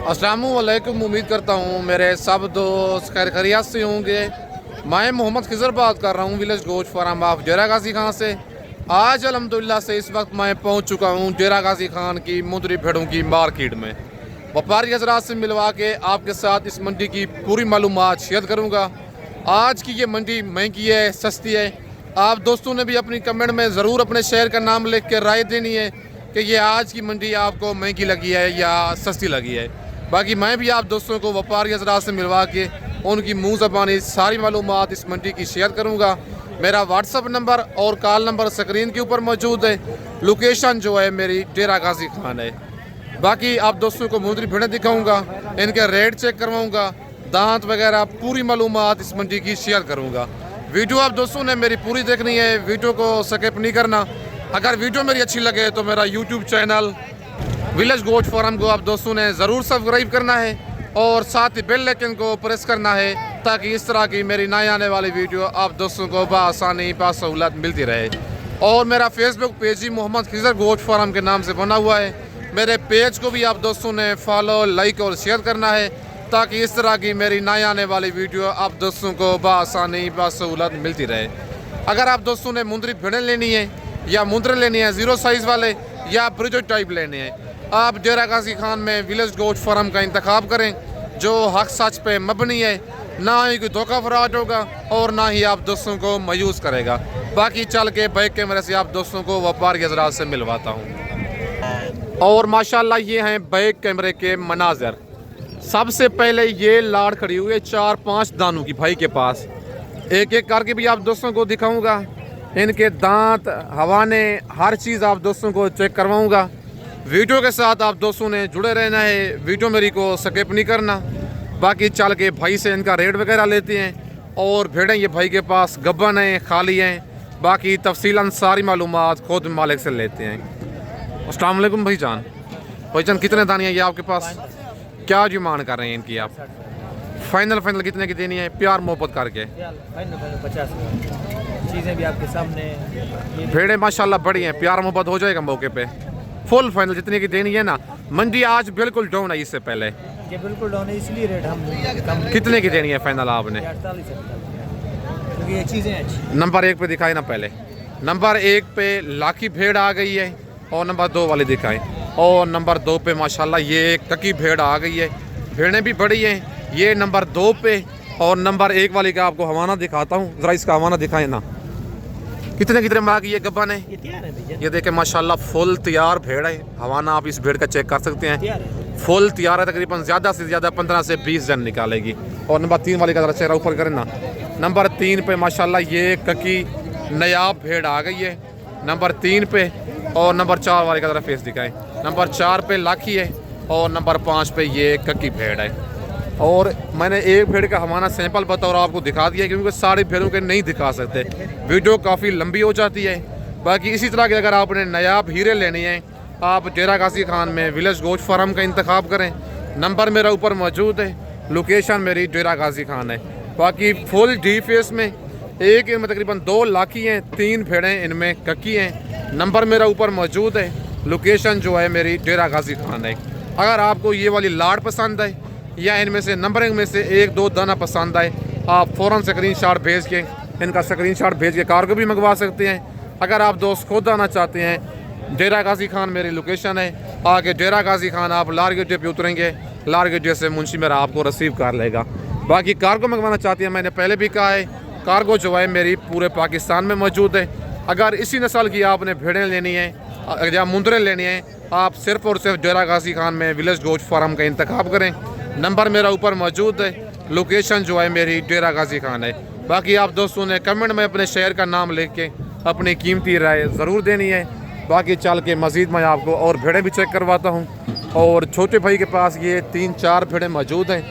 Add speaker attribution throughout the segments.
Speaker 1: अस्सलामुअलैकुम। उम्मीद करता हूँ मेरे सब दोस्त खैर खैरियत से होंगे। मैं मोहम्मद खिज़र बात कर रहा हूँ विलेज गोश्त फार्म ऑफ डेरा गाजी खान से। आज अल्हम्दुलिल्लाह से इस वक्त मैं पहुँच चुका हूँ डेरा गाजी खान की मुंदरी भेड़ों की मार्केट में। व्यापारी हजरात से मिलवा के आपके साथ इस मंडी की पूरी मालूमात शेयर करूँगा। आज की ये मंडी महंगी है सस्ती है, आप दोस्तों ने भी अपनी कमेंट में ज़रूर अपने शहर का नाम लिख के राय देनी है कि ये आज की मंडी आपको महंगी लगी है या सस्ती लगी है। बाकी मैं भी आप दोस्तों को व्यापारी हजरात से मिलवा के उनकी मुँह ज़बानी सारी मालूमात इस मंडी की शेयर करूँगा। मेरा व्हाट्सअप नंबर और कॉल नंबर स्क्रीन के ऊपर मौजूद है। लोकेशन जो है मेरी डेरा गाजी खान है। बाकी आप दोस्तों को मुंदरी भेड़ें दिखाऊंगा, इनके रेट चेक करवाऊंगा, दांत वगैरह पूरी मालूमात इस मंडी की शेयर करूंगा। वीडियो आप दोस्तों ने मेरी पूरी देखनी है, वीडियो को स्किप नहीं करना। अगर वीडियो मेरी अच्छी लगे तो मेरा यूट्यूब चैनल विलेज गोश्त फार्म को आप दोस्तों ने ज़रूर सब्सक्राइब करना है और साथ ही बेल आइकन को प्रेस करना है ताकि इस तरह की मेरी नई आने वाली वीडियो आप दोस्तों को बआसानी बासहूलत मिलती रहे। और मेरा फेसबुक पेज ही मोहम्मद खिज़र गोश्त फार्म के नाम से बना हुआ है। मेरे पेज को भी आप दोस्तों ने फॉलो, लाइक और शेयर करना है ताकि इस तरह की मेरी नई आने वाली वीडियो आप दोस्तों को बआसानी बासहूलत मिलती रहे। अगर आप दोस्तों ने मुंदरी भेड़ें लेनी है या मुंदरे लेनी है ज़ीरो साइज़ वाले या ब्रिजेट टाइप लेने हैं, आप डेरा गाजी खान में विलेज गोश्त फार्म का इंतखाब करें जो हक सच पे मबनी है, ना ही कोई धोखा फराज होगा और ना ही आप दोस्तों को मायूस करेगा। बाकी चल के बैक कैमरे से आप दोस्तों को व्यापारी हजरात से मिलवाता हूँ। और माशाल्लाह ये हैं बैक कैमरे के मनाजर। सबसे पहले ये लाड़ खड़ी हुई है 4-5 दानों की भाई के पास, एक एक करके भी आप दोस्तों को दिखाऊंगा। इनके दांत, हवाने, हर चीज़ आप दोस्तों को चेक करवाऊंगा। वीडियो के साथ आप दोस्तों ने जुड़े रहना है, वीडियो मेरी को स्किप नहीं करना। बाकी चल के भाई से इनका रेट वगैरह लेते हैं और भेड़ें ये भाई के पास गब्बन हैं, खाली हैं। बाकी तफसीलन सारी मालूमात खुद मालिक से लेते हैं। अस्सलाम वालेकुम भाईजान। भाईजान कितने दाने हैं ये आपके पास? क्या डिमांड कर रहे हैं इनकी आप? फाइनल कितने की देनी है प्यार मोहब्बत करके?
Speaker 2: फाइनल 50 चीज़ें भी आपके सामने।
Speaker 1: भेड़ें माशाल्लाह बड़ी हैं, प्यार मोहब्बत हो जाएगा मौके पे। फुल फाइनल जितने की देनी है ना। मंडी आज बिल्कुल डाउन है, इससे पहले
Speaker 2: ये बिल्कुल डाउन है इसलिए रेट हम कम।
Speaker 1: कितने की देनी है फाइनल आपने?
Speaker 2: 48 क्योंकि ये चीज़ें अच्छी।
Speaker 1: नंबर 1 पे दिखाए ना, पहले नंबर 1 पे लाखी भेड़ आ गई है और नंबर 2 वाली दिखाएं। और नंबर 2 पे माशाल्लाह ये एक टकी भेड़ आ गई है, भेड़ें भी बड़ी हैं। ये नंबर 2 पे और नंबर 1 वाली का आपको हवाना दिखाता हूँ, ज़रा इसका हवाना दिखाएं ना। कितने की तरह की ये गब्बन है? ये देखें माशाल्लाह फुल तैयार भेड़ है। हवाना आप इस भेड़ का चेक कर सकते हैं, फुल तैयार है। तकरीबन ज़्यादा से ज़्यादा 15 से 20 जन निकालेगी। और नंबर 3 वाले का ज़रा चेहरा ऊपर करें ना। नंबर 3 पे माशाल्लाह ये ककी नयाब भेड़ आ गई है नंबर 3 पे। और नंबर 4 वाले का ज़रा फेस दिखाएं। नंबर 4 पे लाखी है और नंबर 5 पे ये ककी भेड़ है। और मैंने एक भेड़ का हमारा सैंपल बतौर आपको दिखा दिया क्योंकि सारी भेड़ों के नहीं दिखा सकते, वीडियो काफ़ी लंबी हो जाती है। बाकी इसी तरह के अगर आपने नायाब हीरे लेने हैं आप डेरा गाजी खान में विलेज गोश्त फार्म का इंतखाब करें। नंबर मेरा ऊपर मौजूद है, लोकेशन मेरी डेरा गाजी खान है। बाकी फुल डी फेस में एक इनमें तकरीबन 2 लाखी हैं, 3 भेड़ें इनमें कक्की हैं। नंबर मेरा ऊपर मौजूद है, लोकेशन जो है मेरी डेरा गाजी खान है। अगर आपको ये वाली लाड़ पसंद है या इनमें से नंबरिंग में से 1-2 दाना पसंद आए, आप फ़ौरन स्क्रीनशॉट भेज के इनका स्क्रीनशॉट भेज के कार्गो भी मंगवा सकते हैं। अगर आप दोस्त खुद आना चाहते हैं, डेरा गाजी खान मेरी लोकेशन है। आगे डेरा गाजी खान आप लार गड्ढे पे उतरेंगे, लार गड्ढे से मुंशी मेरा आपको रिसीव कर लेगा। बाकी कार्गो मंगवाना चाहते हैं, मैंने पहले भी कहा है, कार्गो जो है मेरी पूरे पाकिस्तान में मौजूद है। अगर इसी नस्ल की आपने भेड़ें लेनी है या मुंदरें लेनी हैं, आप सिर्फ़ और सिर्फ डेरा गाजी खान में विलेज गोश्त फार्म का इंतखाब करें। नंबर मेरा ऊपर मौजूद है, लोकेशन जो है मेरी डेरा गाजी खान है। बाकी आप दोस्तों ने कमेंट में अपने शहर का नाम लिख के अपनी कीमती राय ज़रूर देनी है। बाकी चल के मज़ीद मैं आपको और भेड़ें भी चेक करवाता हूँ। और छोटे भाई के पास ये 3-4 भेड़ें मौजूद हैं,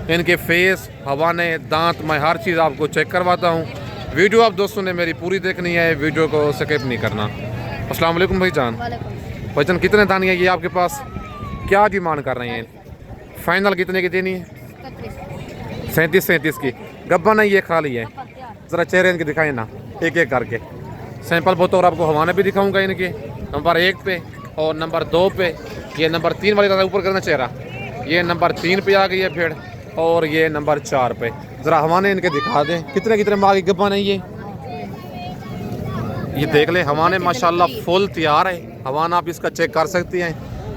Speaker 1: इनके फेस, हवाने, दांत, मैं हर चीज़ आपको चेक करवाता हूँ। वीडियो आप दोस्तों ने मेरी पूरी देखनी है, वीडियो को स्किप नहीं करना। अस्सलाम वालेकुम भाईजान। भाईजान कितने दाने हैं ये आपके पास? क्या डिमांड कर रहे हैं? फाइनल कितने की देनी है? 37 की गब्बन है, ये खाली है। ज़रा चेहरे इनके दिखाए ना एक एक करके। सैंपल बतौर आपको हवाने भी दिखाऊंगा इनके। नंबर 1 पे और नंबर 2 पे। ये नंबर 3 वाले का ऊपर करना चेहरा, ये नंबर 3 पे आ गई है भेड़ और ये नंबर 4 पे। ज़रा हवाने इनके दिखा दें कितने कितने माह की गब्बन है ये देख लें। हवाने माशाल्लाह फुल तैयार है। हवाना आप इसका चेक कर सकती हैं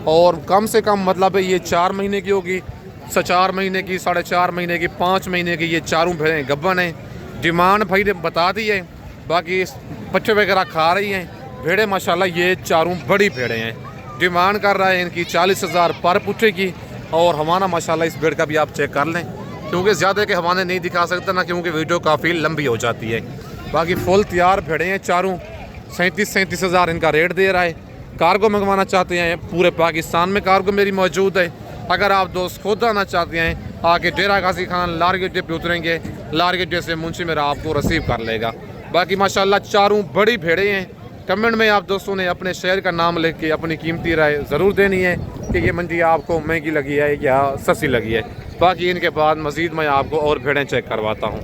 Speaker 1: और कम से कम मतलब है ये 4 महीने की होगी, 4 महीने की, 4.5 महीने की, 5 महीने की, ये चारों भेड़ें गब्बन हैं। डिमांड भाई ने बता दी है, बाकी बच्चे वगैरह खा रही हैं भेड़ें माशाल्लाह। ये चारों बड़ी भेड़ें हैं। डिमांड कर रहा है इनकी 40,000 पर पुट्ठे की। और हवाना माशाल्लाह इस भेड़ का भी आप चेक कर लें, क्योंकि ज़्यादा के हवाने नहीं दिखा सकते ना, क्योंकि वीडियो काफ़ी लंबी हो जाती है। बाकी फुल तैयार भेड़ें हैं चारों। 37,000 इनका रेट दे रहा है। कार्गो मंगवाना चाहते हैं पूरे पाकिस्तान में कार्गो मेरी मौजूद है। अगर आप दोस्त खुद आना चाहते हैं आके डेरा गाजी खान लारगेट पे उतरेंगे, लारगेट से मुंशी मेरा आपको रिसीव कर लेगा। बाकी माशाल्लाह चारों बड़ी भेड़ें हैं। कमेंट में आप दोस्तों ने अपने शहर का नाम लिख के अपनी कीमती राय ज़रूर देनी है कि ये मंडी आपको महंगी लगी है या सस्ती लगी है। बाकी इनके बाद मज़ीद मैं आपको और भेड़ें चेक करवाता हूँ।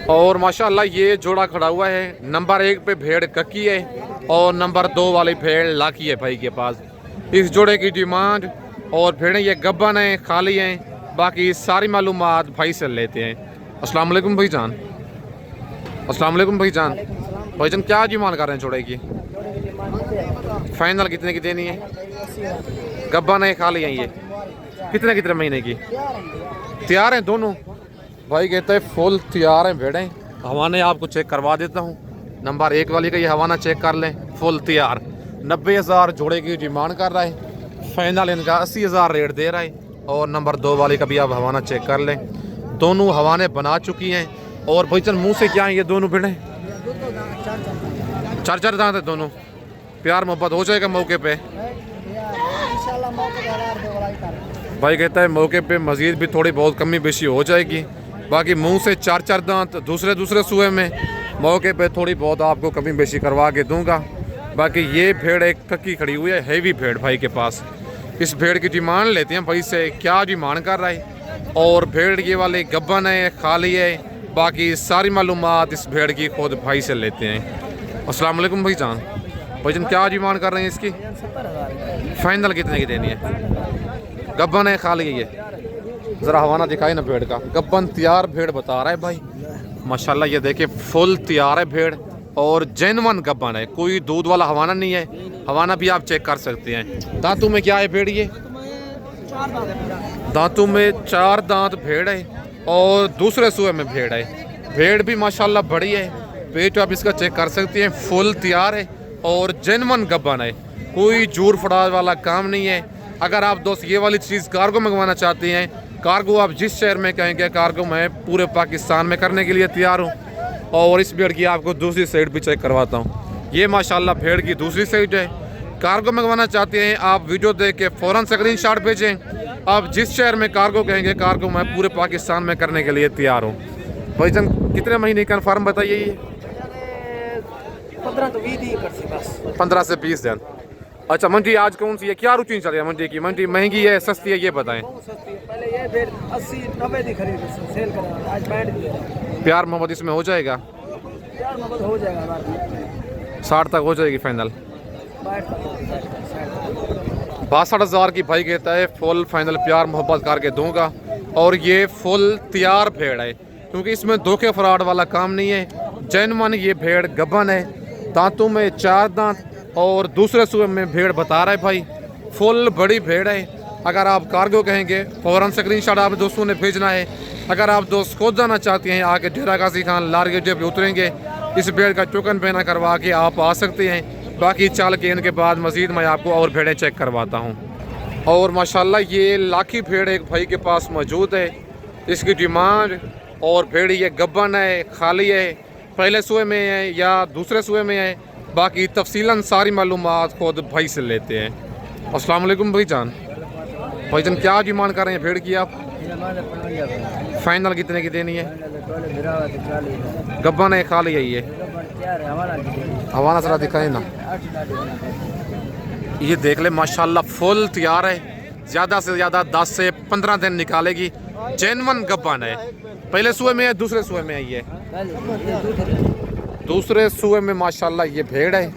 Speaker 1: और माशाल्लाह ये जोड़ा खड़ा हुआ है। नंबर 1 पे भेड़ कक्की है और नंबर 2 वाली भेड़ लाकी है भाई के पास। इस जोड़े की डिमांड और भेड़ें ये गब्बन हैं, खाली हैं। बाकी सारी मालूमात भाई से लेते हैं। अस्सलाम वालेकुम भाईजान। अस्सलाम वालेकुम भाईजान। भाईजान क्या डिमांड कर रहे हैं जोड़े की? फाइनल कितने की देनी है? गब्बन है, खाली हैं ये। कितने कितने महीने की? तैयार हैं दोनों। भाई कहते हैं फुल तैयार हैं भेड़ें। हवाने आपको चेक करवा देता हूँ। नंबर 1 वाली का ये हवाना चेक कर लें, फुल तैयार। 90,000 जोड़े की डिमांड कर रहा है। फाइनल इनका 80,000 रेट दे रहा है। और नंबर 2 वाली का भी आप हवाना चेक कर लें। दोनों हवाने बना चुकी हैं। और भाईजान मुँह से क्या है ये दोनों भेड़ें? 4 दांत है दोनों। प्यार मोहब्बत हो जाएगा मौके पे? भाई कहता है मौके पे मज़ीद भी थोड़ी बहुत कमी बेशी हो जाएगी। बाकी मुंह से 4 दांत दूसरे सूए में, मौके पे थोड़ी बहुत आपको कमी बेशी करवा के दूंगा। बाकी ये भेड़ एक कक्की खड़ी हुई है, हैवी भेड़ भाई के पास। इस भेड़ की डिमांड लेते हैं भाई से, क्या डिमांड कर रहा है। और भेड़ ये वाले गब्बन है, खाली है। बाकी सारी मालूमात इस भेड़ की खुद भाई से लेते हैं। अस्सलाम वालेकुम भाईजान। भाईजान क्या डिमांड कर रहे हैं इसकी? फाइनल कितने की देनी है? गब्बन है, खाली है ये। ज़रा हवाना दिखाई ना भेड़ का। गब्बन तैयार भेड़ बता रहा है भाई माशाल्लाह। ये देखिए फुल तैयार है भेड़ और जेन्युइन गब्बन है, कोई दूध वाला हवाना नहीं है। हवाना भी आप चेक कर सकते हैं। दांतों में क्या है भेड़? ये दांतों में 4 दांत भेड़ है और दूसरे सूए में भेड़ है। भेड़ भी माशाल्लाह बड़ी है। पेट आप इसका चेक कर सकते हैं, फुल तैयार है और जेन्युइन गब्बन है, कोई जूर फड़ाज वाला काम नहीं है। अगर आप दोस्त ये वाली चीज़ कार्गो मंगवाना चाहते हैं, कार्गो आप जिस शहर में कहेंगे कार्गो मैं पूरे पाकिस्तान में करने के लिए तैयार हूँ। और इस भेड़ की आपको दूसरी साइड भी चेक करवाता हूँ। ये माशाल्लाह भेड़ की दूसरी साइड है। कार्गो मंगवाना चाहते हैं आप वीडियो देख के फ़ौरन स्क्रीनशॉट भेजें। आप जिस शहर में कार्गो कहेंगे कार्गो मैं पूरे पाकिस्तान में करने के लिए तैयार हूँ। भाईजान कितने महीने कन्फर्म बताइए? ये 15 से 20 दिन। अच्छा मंडी आज कौन सी है, क्या रुचि चल रही है मंडी की? मंडी महंगी है सस्ती है ये बताएं।
Speaker 2: पहले ये भेड़ 80-90 दी खरीद सेल कर रहा है, आज 65 दी है।
Speaker 1: प्यार मोहब्बत इसमें हो जाएगा?
Speaker 2: प्यार मोहब्बत हो जाएगा,
Speaker 1: 60 तक हो जाएगी फाइनल। 62,000 की भाई कहता है फुल फाइनल प्यार मोहब्बत करके दूंगा। और ये फुल तैयार भेड़ है, क्योंकि इसमें धोखे फ्रॉड वाला काम नहीं है। जेन्युइन ये भेड़ गब्बन है। दांतों में 4 दांत और दूसरे सूबे में भेड़ बता रहा है भाई। फुल बड़ी भेड़ है। अगर आप कार्गो कहेंगे फ़ौरन स्क्रीनशॉट आप दोस्तों ने भेजना है। अगर आप दोस्त खुद जाना चाहते हैं आके डेरा गाजी खान लारगेट पे उतरेंगे, इस भेड़ का टोकन पहना करवा के आप आ सकते हैं। बाकी चाल के इनके बाद मज़ीद मैं आपको और भेड़ें चेक करवाता हूँ। और माशाल्लाह ये लाखी भेड़ एक भाई के पास मौजूद है। इसकी डिमांड और भेड़ ये गब्बन है, खाली है, पहले सूए में है या दूसरे सूए में है। बाकी तफसीलन सारी मालूमात खुद भाई से लेते हैं। अस्सलाम वालेकुम भाईजान। भाईजान क्या डिमांड कर रहे हैं भेड़ की आप? फाइनल कितने की देनी है? गब्बन है, खाली है ये। हवाना जरा दिखाए ना। ये देख ले माशाल्लाह फुल तैयार है। ज़्यादा से ज़्यादा 10 से 15 दिन निकालेगी। जेन्युइन गब्बन है। पहले सूए में है दूसरे सूए में है ये? दूसरे सूए में माशाल्लाह ये भेड़ है।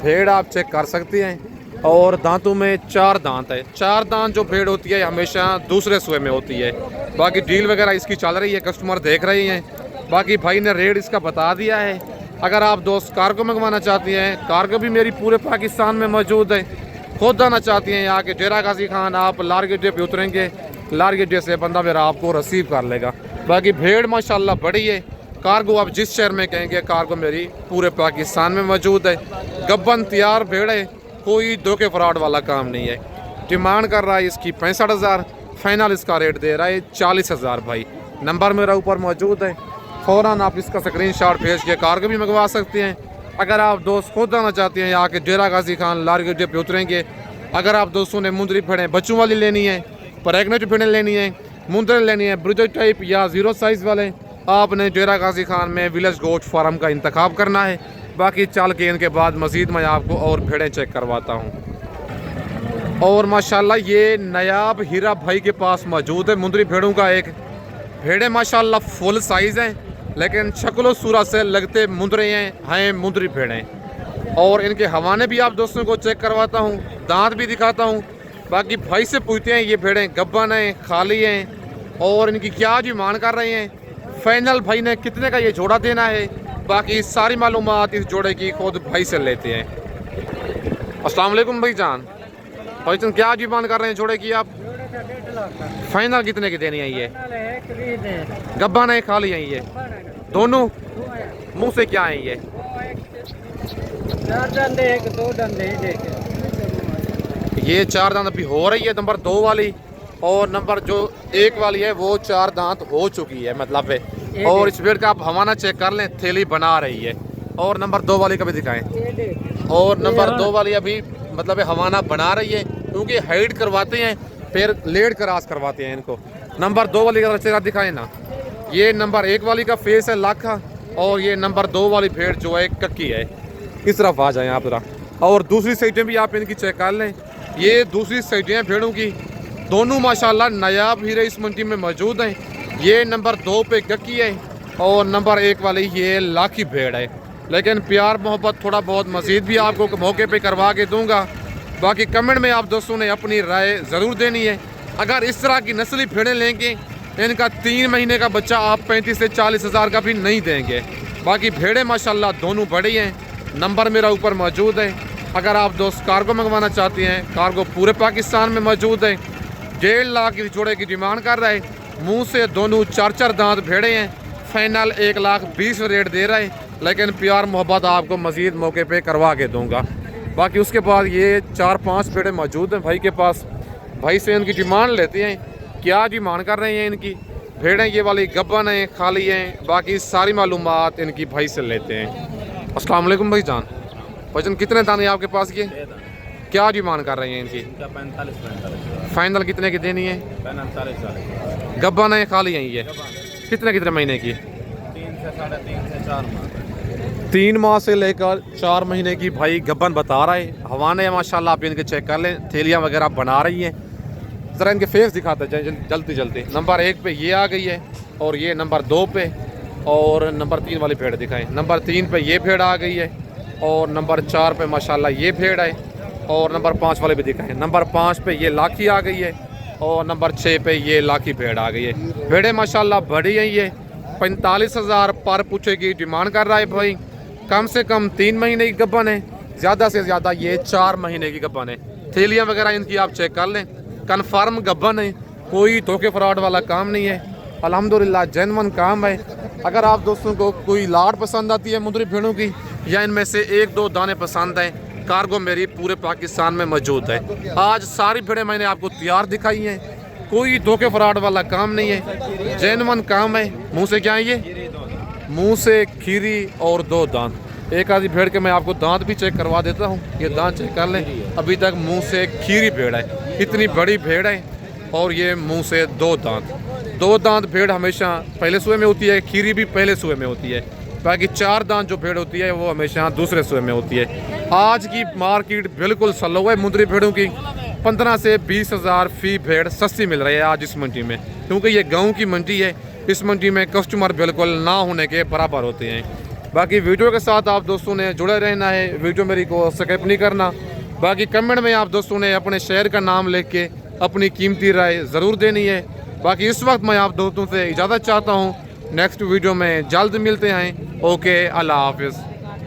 Speaker 1: भेड़ आप चेक कर सकते हैं। और दांतों में 4 दांत है। 4 दांत जो भेड़ होती है हमेशा दूसरे सुए में होती है। बाकी डील वगैरह इसकी चल रही है, कस्टमर देख रहे हैं। बाकी भाई ने रेट इसका बता दिया है। अगर आप दोस्त कार्गो मंगवाना चाहती हैं, कार्गो भी मेरी पूरे पाकिस्तान में मौजूद है। खुद आना चाहती हैं यहाँ के डेरा गाजी खान, आप लार गेटे पे उतरेंगे, लार गेटे से बंदा मेरा आपको रिसीव कर लेगा। बाकी भेड़ माशाल्लाह बड़ी है। कार्गो आप जिस शहर में कहेंगे कार्गो मेरी पूरे पाकिस्तान में मौजूद है। गब्बन तैयार भेड़ है, कोई धोखे फ्रॉड वाला काम नहीं है। डिमांड कर रहा है इसकी 65,000, फाइनल इसका रेट दे रहा है 40,000। भाई नंबर मेरा ऊपर मौजूद है, फ़ौरन आप इसका स्क्रीनशॉट भेज के कार्गो भी मंगवा सकते हैं। अगर आप दोस्त खुद आना चाहते हैं यहाँ के डेरा गाजी खान लार गेटे पे उतरेंगे। अगर आप दोस्तों ने मुंदरी भेड़ें बच्चों वाली लेनी है, प्रेगनेंट भेड़ें लेनी है, मुंदरे लेनी है ब्रिजर टाइप या 0 साइज़ वाले, आपने डेरा गाजी खान में विलेज गोश्त फार्म का इंतखाब करना है। बाकी चल के इनके बाद मज़ीद मैं आपको और भेड़ें चेक करवाता हूँ। और माशाल्लाह ये नायाब हीरा भाई के पास मौजूद है मुंदरी भेड़ों का एक। भेड़ें माशाल्लाह फुल साइज़ हैं, लेकिन शक्ल सूरत से लगते मुंदरे हैं मुंदरी भेड़ें। और इनके हवाने भी आप दोस्तों को चेक करवाता हूँ, दांत भी दिखाता हूँ। बाकी भाई से पूछते हैं ये भेड़ें गब्बन हैं, खाली हैं, और इनकी क्या डिमांड कर रहे हैं, फाइनल भाई ने कितने का ये जोड़ा देना है। बाकी सारी मालूमात इस जोड़े की खुद भाई से लेते हैं। अस्सलाम वालेकुम भाई जान, क्या डिमांड कर रहे हैं जोड़े की आप? फाइनल कितने की देनी है ये? गब्बा नहीं खाली है ये दोनों? मुंह से क्या है ये?
Speaker 2: 4 डंडे, 2 डंडे
Speaker 1: ये 4 दांत अभी हो रही है नंबर 2 वाली, और नंबर जो 1 वाली है वो 4 दांत हो चुकी है मतलब है। और इस भेड़ का आप हवाना चेक कर लें, थैली बना रही है। और नंबर 2 वाली का भी दिखाएं। और नंबर 2 वाली अभी मतलब हवाना बना रही है, क्योंकि हाइट करवाते हैं फिर लेट क्रॉस करवाते हैं इनको। नंबर 2 वाली का चेहरा दिखाएं ना। ये नंबर 1 वाली का फेस है लाखा, और ये नंबर 2 वाली भेड़ जो है कक्की है। इस तरफ आ जाएं आप जरा, और दूसरी साइडें भी आप इनकी चेक कर लें। ये दूसरी साइडें हैं भेड़ों की, दोनों माशाल्लाह नायाब हीरे इस मंडी में मौजूद हैं। ये नंबर 2 पे कक्की है, और नंबर 1 वाली ये लाखी भेड़ है। लेकिन प्यार मोहब्बत थोड़ा बहुत मज़ीद भी आपको मौके पे करवा के दूंगा। बाकी कमेंट में आप दोस्तों ने अपनी राय ज़रूर देनी है। अगर इस तरह की नस्ली भेड़ें लेंगे, इनका 3 महीने का बच्चा आप 35 से 40 हज़ार का भी नहीं देंगे। बाकी भेड़ें माशाल्लाह दोनों बड़ी हैं। नंबर मेरा ऊपर मौजूद है। अगर आप दोस्त कार्गो मंगवाना चाहते हैं, कार्गो पूरे पाकिस्तान में मौजूद है। 1.5 लाख की जोड़े की डिमांड कर रहा है। मुँह से दोनों 4 दांत भेड़े हैं। फाइनल 1,20,000 रेट दे रहा है, लेकिन प्यार मोहब्बत आपको मज़ीद मौके पे करवा के दूंगा। बाकी उसके बाद ये 4-5 भेड़े मौजूद हैं भाई के पास। भाई से इनकी डिमांड लेते हैं, क्या डिमांड कर रहे हैं इनकी। भेड़ें ये वाली गब्बन हैं, खाली हैं। बाकी सारी मालूमात इनकी भाई से लेते हैं। अस्सलाम वालेकुम भाई जान, वजन कितने दाने आपके पास ये? क्या डिमांड कर रहे हैं इनकी?
Speaker 2: 45।
Speaker 1: फाइनल कितने की देनी है?
Speaker 2: 45।
Speaker 1: गब्बन है, खाली हैं ये? कितने महीने की?
Speaker 2: 3 से 3.5 से 4 माह।
Speaker 1: 3 माह से लेकर 4 महीने की भाई गब्बन बता रहा है। हवाने माशाल्लाह आप इनके चेक कर लें, थैलियाँ वगैरह बना रही हैं। ज़रा इनके फेस दिखाते हैं जल्दी जल्दी। नंबर 1 पे ये आ गई है, और ये नंबर 2 पे, और नंबर 3 वाली भेड़ दिखाएं। नंबर 3 पे ये भेड़ आ गई है, और नंबर 4 पे माशाल्लाह ये भेड़ है, और नंबर 5 वाले भी दिखाएं। नंबर 5 पे ये लाखी आ गई है, और नंबर 6 पे ये लाखी भेड़ आ गई है। भेड़ें माशाल्लाह बड़ी हैं। ये 45,000 पर पूछे की डिमांड कर रहा है भाई। कम से कम 3 महीने की गब्बन है, ज़्यादा से ज़्यादा ये 4 महीने की गब्बन है। थैलियाँ वगैरह इनकी आप चेक कर लें, कन्फर्म गब्बन है, कोई धोखे फ्रॉड वाला काम नहीं है। अल्हम्दुलिल्लाह जेन्युइन काम है। अगर आप दोस्तों को कोई लाट पसंद आती है मुंदरी भेड़ों की, या इनमें से 1-2 दाने पसंद हैं, कार्गो मेरी पूरे पाकिस्तान में मौजूद है। आज सारी भेड़ें मैंने आपको तैयार दिखाई हैं, कोई धोखे फ्रॉड वाला काम नहीं है, जेन्युइन काम है। मुँह से क्या है ये? मुंह से खीरी और 2 दांत। एक आधी भेड़ के मैं आपको दांत भी चेक करवा देता हूँ, ये दांत चेक कर लें। अभी तक मुंह से खीरी भेड़ है, इतनी बड़ी भेड़ है, और ये मुंह से 2 दांत। 2 दांत भेड़ हमेशा पहले सुए में होती है, खीरी भी पहले सुए में होती है। बाकी 4 दांत जो भेड़ होती है वो हमेशा दूसरे सुए में होती है। आज की मार्केट बिल्कुल स्लो है मुंदरी भेड़ों की। 15 से 20 हज़ार फी भेड़ सस्ती मिल रही है आज इस मंडी में, क्योंकि ये गाँव की मंडी है। इस मंडी में कस्टमर बिल्कुल ना होने के बराबर होते हैं। बाकी वीडियो के साथ आप दोस्तों ने जुड़े रहना है, वीडियो मेरी को स्किप नहीं करना। बाकी कमेंट में आप दोस्तों ने अपने शहर का नाम लिख के अपनी कीमती राय ज़रूर देनी है। बाकी इस वक्त मैं आप दोस्तों से इजाज़त चाहता हूँ, नेक्स्ट वीडियो में जल्द मिलते हैं। ओके, अल्लाह हाफिज़।